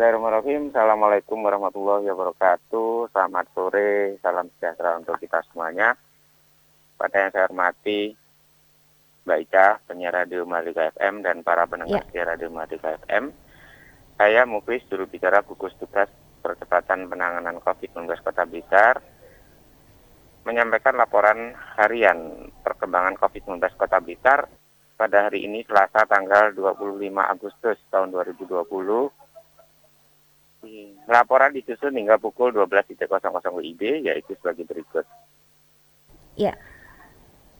Bismillahirrahmanirrahim. Assalamualaikum warahmatullahi wabarakatuh. Selamat sore, salam sejahtera untuk kita semuanya. Pada yang saya hormati Mbak Ica, penyiar Radio Mardika FM dan para pendengar setia Radio Mardika FM. Saya Muklis, juru bicara gugus tugas percepatan penanganan COVID-19 Kota Blitar, menyampaikan laporan harian perkembangan COVID-19 Kota Blitar pada hari ini Selasa tanggal 25 Agustus tahun 2020. Laporan disusun hingga pukul 12.00 WIB, yaitu sebagai berikut. Ya.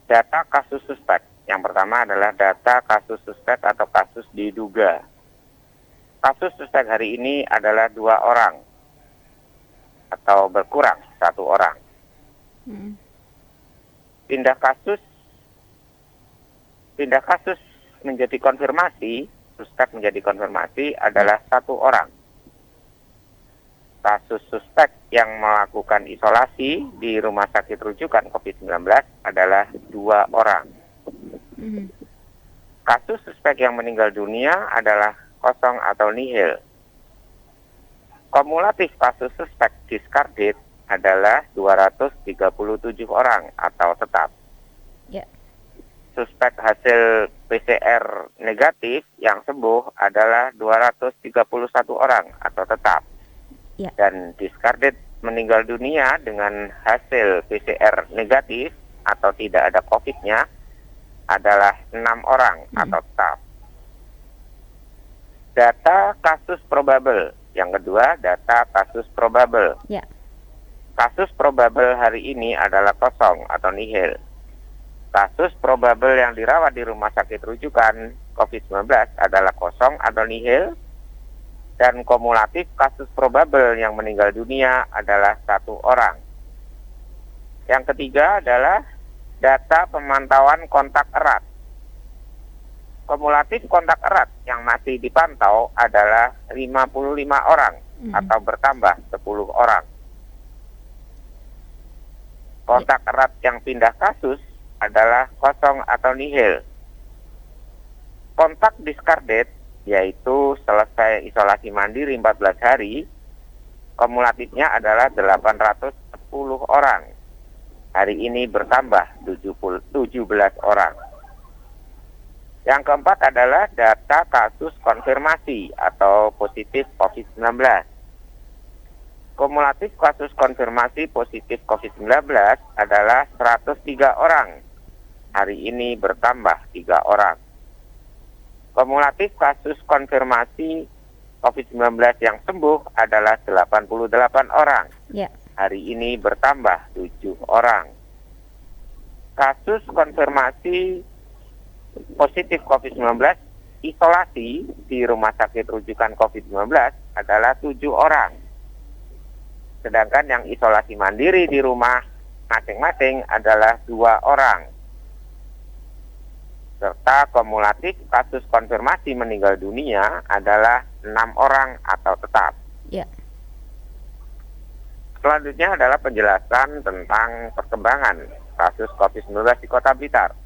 Data kasus suspek. Yang pertama adalah data kasus suspek atau kasus diduga. Kasus suspek hari ini adalah 2 orang atau berkurang 1 orang. Pindah kasus menjadi konfirmasi, suspek menjadi konfirmasi adalah 1 orang. Kasus suspek yang melakukan isolasi di rumah sakit rujukan COVID-19 adalah 2 orang. Kasus suspek yang meninggal dunia adalah kosong atau nihil. Kumulatif kasus suspek discarded adalah 237 orang atau tetap. Ya. Suspek hasil PCR negatif yang sembuh adalah 231 orang atau tetap. Ya. Dan discarded meninggal dunia dengan hasil PCR negatif atau tidak ada COVID-nya adalah 6 orang atau tetap. Data kasus probable. Yang kedua, data kasus probable. Ya. Kasus probable hari ini adalah kosong atau nihil. Kasus probable yang dirawat di rumah sakit rujukan COVID-19 adalah kosong atau nihil. Dan kumulatif kasus probable yang meninggal dunia adalah 1 orang. Yang ketiga adalah data pemantauan kontak erat. Kumulatif kontak erat yang masih dipantau adalah 55 orang atau bertambah 10 orang. Kontak erat yang pindah kasus adalah kosong atau nihil. Kontak discarded, yaitu selesai isolasi mandiri 14 hari, kumulatifnya adalah 810 orang. Hari ini bertambah 17 orang. Yang keempat adalah data kasus konfirmasi atau positif COVID-19. Kumulatif kasus konfirmasi positif COVID-19 adalah 103 orang. Hari ini bertambah 3 orang. Kumulatif kasus konfirmasi COVID-19 yang sembuh adalah 88 orang. Ya. Hari ini bertambah 7 orang. Kasus konfirmasi positif COVID-19 isolasi di rumah sakit rujukan COVID-19 adalah 7 orang. Sedangkan yang isolasi mandiri di rumah masing-masing adalah 2 orang. Serta kumulatif kasus konfirmasi meninggal dunia adalah 6 orang atau tetap. Ya. Selanjutnya adalah penjelasan tentang perkembangan kasus COVID-19 di Kota Blitar.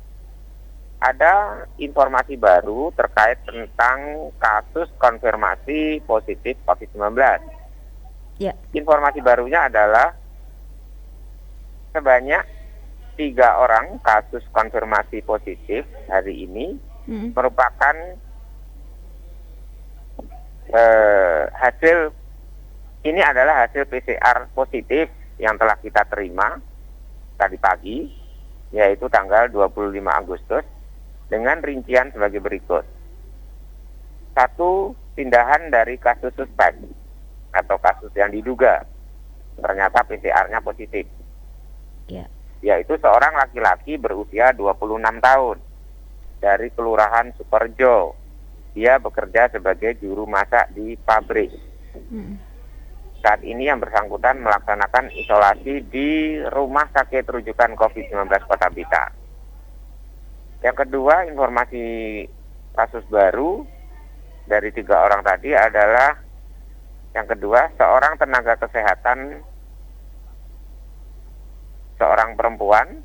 Ada informasi baru terkait tentang kasus konfirmasi positif COVID-19. Ya. Informasi barunya adalah sebanyak 3 orang kasus konfirmasi positif hari ini merupakan hasil, ini adalah hasil PCR positif yang telah kita terima tadi pagi, yaitu tanggal 25 Agustus, dengan rincian sebagai berikut. 1, pindahan dari kasus suspek atau kasus yang diduga, ternyata PCR-nya positif. Ya. Yaitu seorang laki-laki berusia 26 tahun dari Kelurahan Sukorejo. Dia bekerja sebagai juru masak di pabrik. Saat ini yang bersangkutan melaksanakan isolasi di rumah sakit rujukan COVID-19 Kota Blitar. Yang kedua, informasi kasus baru dari 3 orang tadi adalah yang kedua, seorang tenaga kesehatan, seorang perempuan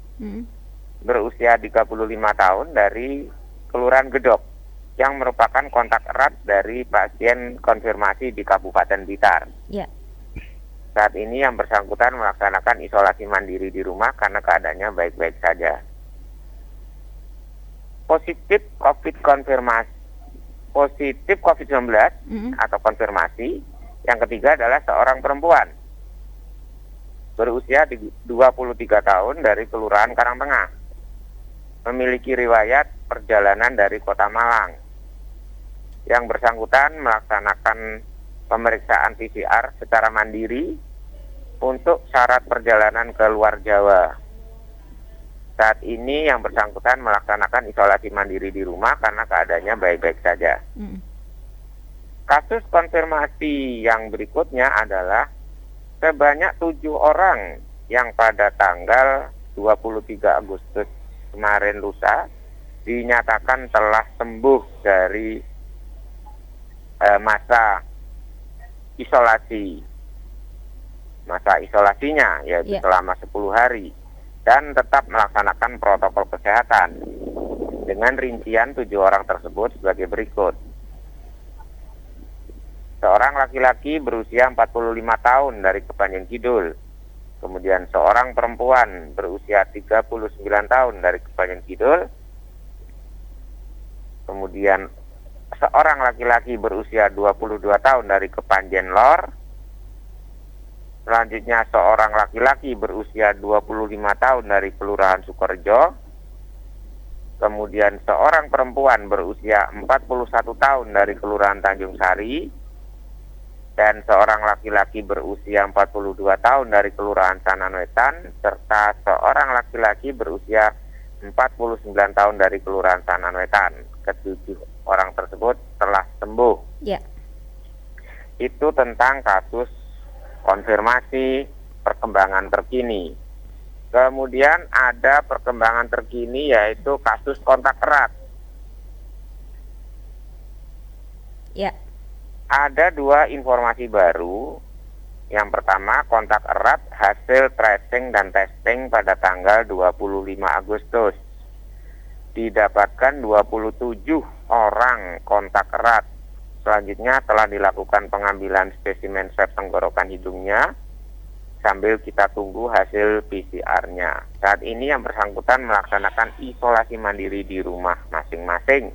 berusia 35 tahun dari Kelurahan Gedok. yang merupakan kontak erat dari pasien konfirmasi di Kabupaten Blitar. Ya. Saat ini yang bersangkutan melaksanakan isolasi mandiri di rumah karena keadaannya baik-baik saja. Positif COVID-19 atau konfirmasi. Yang ketiga adalah seorang perempuan berusia 23 tahun dari Kelurahan Karangtengah, memiliki riwayat perjalanan dari Kota Malang. Yang bersangkutan melaksanakan pemeriksaan PCR secara mandiri untuk syarat perjalanan ke luar Jawa. Saat ini yang bersangkutan melaksanakan isolasi mandiri di rumah karena keadaannya baik-baik saja. Kasus konfirmasi yang berikutnya adalah sebanyak 7 orang yang pada tanggal 23 Agustus kemarin lusa dinyatakan telah sembuh dari masa isolasinya yaitu selama 10 hari dan tetap melaksanakan protokol kesehatan dengan rincian 7 orang tersebut sebagai berikut. Seorang laki-laki berusia 45 tahun dari Kepanjen Kidul, kemudian seorang perempuan berusia 39 tahun dari Kepanjen Kidul, kemudian seorang laki-laki berusia 22 tahun dari Kepanjen Lor. Selanjutnya seorang laki-laki berusia 25 tahun dari Kelurahan Sukorejo. Kemudian seorang perempuan berusia 41 tahun dari Kelurahan Tanjung Sari. Dan seorang laki-laki berusia 42 tahun dari Kelurahan Sanan Wetan. Serta seorang laki-laki berusia 49 tahun dari Kelurahan Sanan Wetan. Ketujuh orang tersebut telah sembuh. Ya. Itu tentang kasus konfirmasi perkembangan terkini. Kemudian ada perkembangan terkini yaitu kasus kontak erat. Ya. Ada 2 informasi baru. Yang pertama, kontak erat hasil tracing dan testing pada tanggal 25 Agustus. Didapatkan 27 orang kontak erat. Selanjutnya telah dilakukan pengambilan spesimen swab tenggorokan hidungnya sambil kita tunggu hasil PCR-nya. Saat ini yang bersangkutan melaksanakan isolasi mandiri di rumah masing-masing.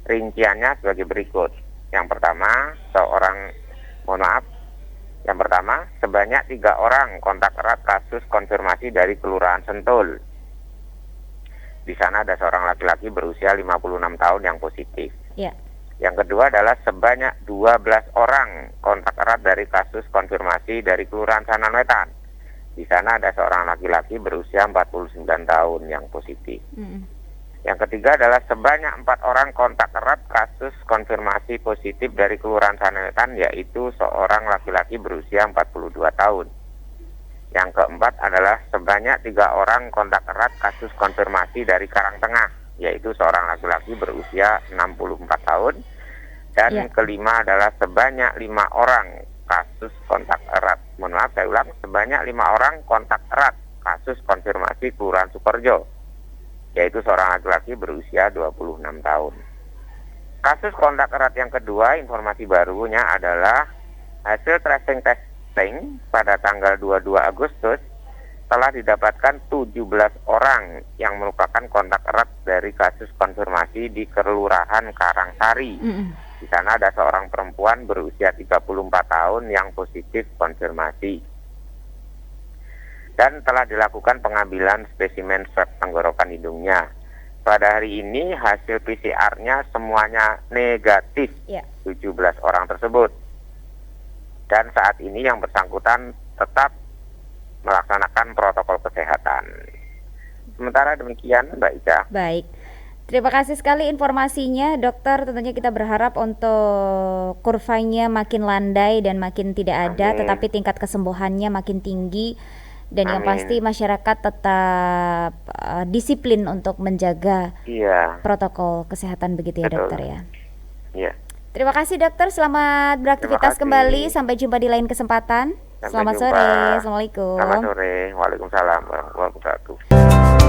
Rinciannya sebagai berikut. Yang pertama, sebanyak 3 orang kontak erat kasus konfirmasi dari Kelurahan Sentul. Di sana ada seorang laki-laki berusia 56 tahun yang positif. Ya. Yang kedua adalah sebanyak 12 orang kontak erat dari kasus konfirmasi dari Kelurahan Sanan Wetan. Di sana ada seorang laki-laki berusia 49 tahun yang positif. Yang ketiga adalah sebanyak 4 orang kontak erat kasus konfirmasi positif dari Kelurahan Sanan Wetan, yaitu seorang laki-laki berusia 42 tahun. Yang keempat adalah sebanyak 3 orang kontak erat kasus konfirmasi dari Karangtengah, yaitu seorang laki-laki berusia 64 tahun. Dan kelima adalah sebanyak 5 orang kasus kontak erat. Sebanyak 5 orang kontak erat kasus konfirmasi Kelurahan Sukorejo, yaitu seorang laki-laki berusia 26 tahun. Kasus kontak erat yang kedua, informasi barunya adalah hasil tracing testing pada tanggal 22 Agustus telah didapatkan 17 orang yang merupakan kontak erat dari kasus konfirmasi di Kelurahan Karangsari. Di sana ada seorang perempuan berusia 34 tahun yang positif konfirmasi. Dan telah dilakukan pengambilan spesimen swab tenggorokan hidungnya. Pada hari ini hasil PCR-nya semuanya negatif, 17 orang tersebut. Dan saat ini yang bersangkutan tetap melaksanakan protokol kesehatan. Sementara demikian, Mbak Ica. Baik. Terima kasih sekali informasinya, dokter. Tentunya kita berharap untuk kurvanya makin landai dan makin tidak ada, tetapi tingkat kesembuhannya makin tinggi. Dan yang pasti masyarakat tetap disiplin untuk menjaga protokol kesehatan, begitu ya. Betul. Dokter ya. Iya. Terima kasih dokter, selamat beraktivitas kembali. Sampai jumpa di lain kesempatan. Selamat sore. Assalamualaikum. Selamat sore. Waalaikumsalam warahmatullahi wabarakatuh.